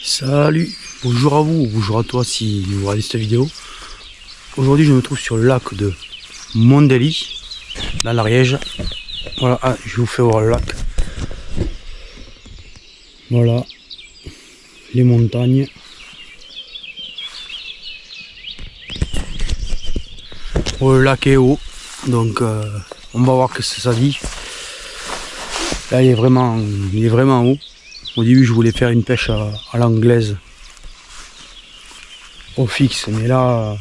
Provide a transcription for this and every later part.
Salut, bonjour à vous, bonjour à toi si vous regardez cette vidéo. Aujourd'hui je me trouve sur le lac de Mondely, dans l'Ariège. Voilà, je vous fais voir le lac. Voilà, les montagnes. Bon, le lac est haut, donc on va voir que ça dit. Là il est vraiment haut. Au début je voulais faire une pêche à l'anglaise au fixe, mais là,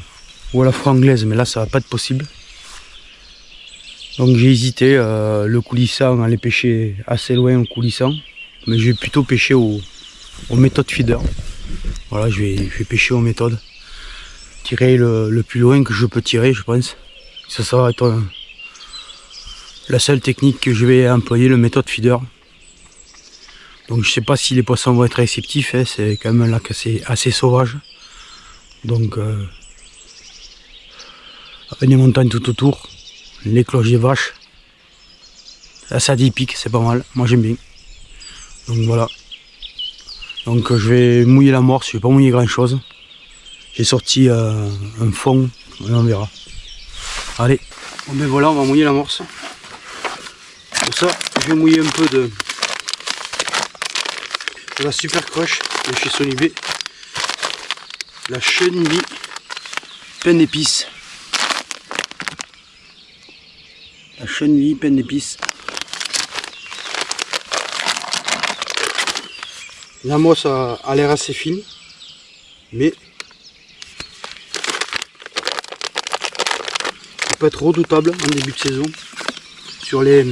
ou à la franglaise, mais là ça va pas être possible. Donc j'ai hésité, le coulissant, aller pêcher assez loin au coulissant, mais je vais plutôt pêcher aux méthodes feeder. Voilà, je vais pêcher aux méthodes, tirer le plus loin que je peux tirer, je pense. Ça va être la seule technique que je vais employer, le méthode feeder. Donc je sais pas si les poissons vont être réceptifs, hein, c'est quand même un lac assez sauvage. Donc avec des montagnes tout autour, les cloches des vaches, ça dit pique, c'est pas mal, moi j'aime bien. Donc voilà. Donc je vais mouiller l'amorce, je vais pas mouiller grand chose. J'ai sorti un fond, et on verra. Allez, bon ben voilà, on va mouiller l'amorce. Pour ça, je vais mouiller un peu de la super crush de chez Solibé, la chenille pleine d'épices. La chenille pleine d'épices. L'amorce a l'air assez fine, mais ça peut être redoutable en début de saison sur les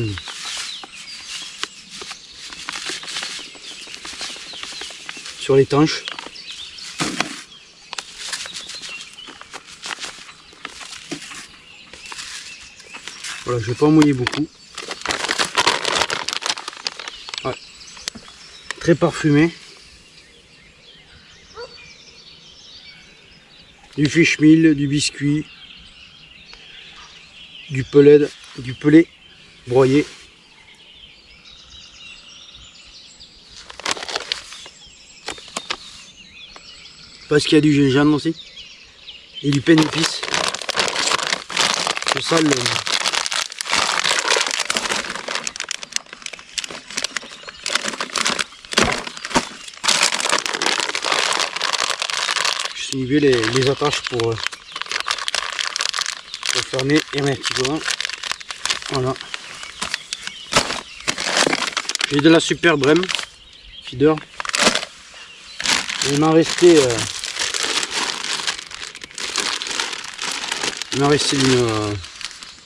tanches. Voilà, je vais pas mouiller beaucoup. Ouais. Très parfumé. Du fish meal, du biscuit, du pelé broyé. Parce qu'il y a du gingembre aussi. Et du pain d'épices. C'est ça le... Je suis les attaches pour fermer hermétiquement. Voilà. J'ai de la super brème feeder. Il m'en restait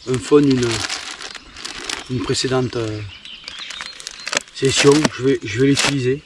un faune une précédente session. Je vais l'utiliser.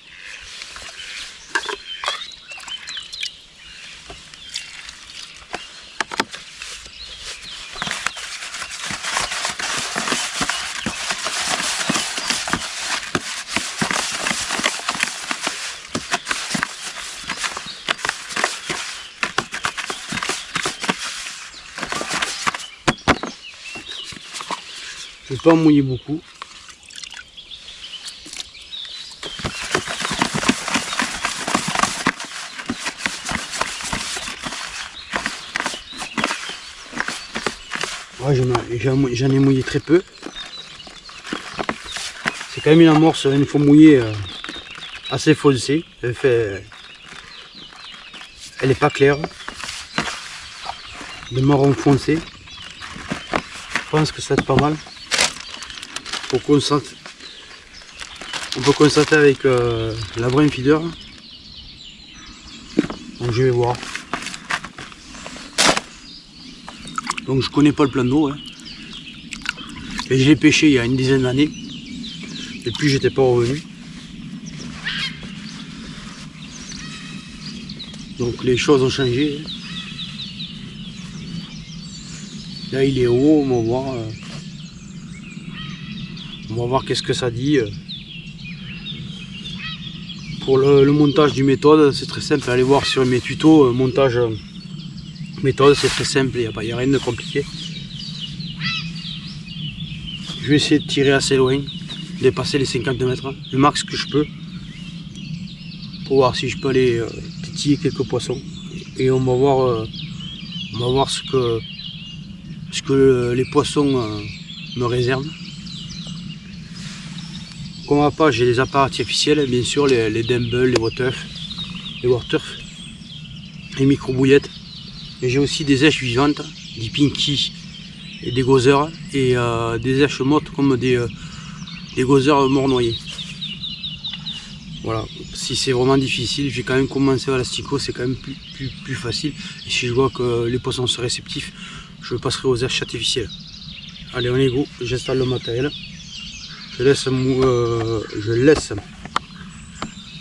Je ne vais pas en mouiller beaucoup. Ouais, j'en ai mouillé très peu. C'est quand même une amorce, il faut mouiller assez foncé. Elle n'est pas claire. De marron foncé. Je pense que ça va être pas mal. On peut constater avec la brème feeder. Donc je vais voir. Donc je connais pas le plan d'eau, hein. Et je l'ai pêché il y a une dizaine d'années. Et puis j'étais pas revenu. Donc les choses ont changé. Là il est haut, on va voir. On va voir qu'est-ce que ça dit. Pour le montage du méthode, c'est très simple. Allez voir sur mes tutos, montage méthode, c'est très simple, il n'y a rien de compliqué. Je vais essayer de tirer assez loin, dépasser les 50 mètres, le max que je peux. pour voir si je peux aller titiller quelques poissons. Et on va voir ce que les poissons me réservent. Comme appât, j'ai les appareils artificiels, bien sûr, les dumbbells, les waterturf, les micro-bouillettes. Mais j'ai aussi des èches vivantes, des pinky et des gozer, et des èches mortes comme des gozer morts noyés. Voilà, si c'est vraiment difficile, j'ai quand même commencé à l'asticot, c'est quand même plus facile. Et si je vois que les poissons sont réceptifs, je passerai aux èches artificielles. Allez, on est go, j'installe le matériel. Je laisse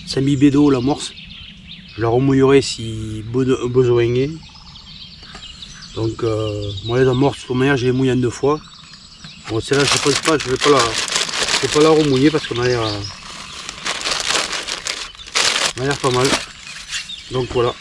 s'imbiber d'eau l'amorce. Je la remouillerai si besoin est. Donc moi les amorces, de toute manière, je les mouille en 2 fois. Bon, celle-là, je pense pas, je vais pas la remouiller parce qu'on a l'air pas mal. Donc voilà.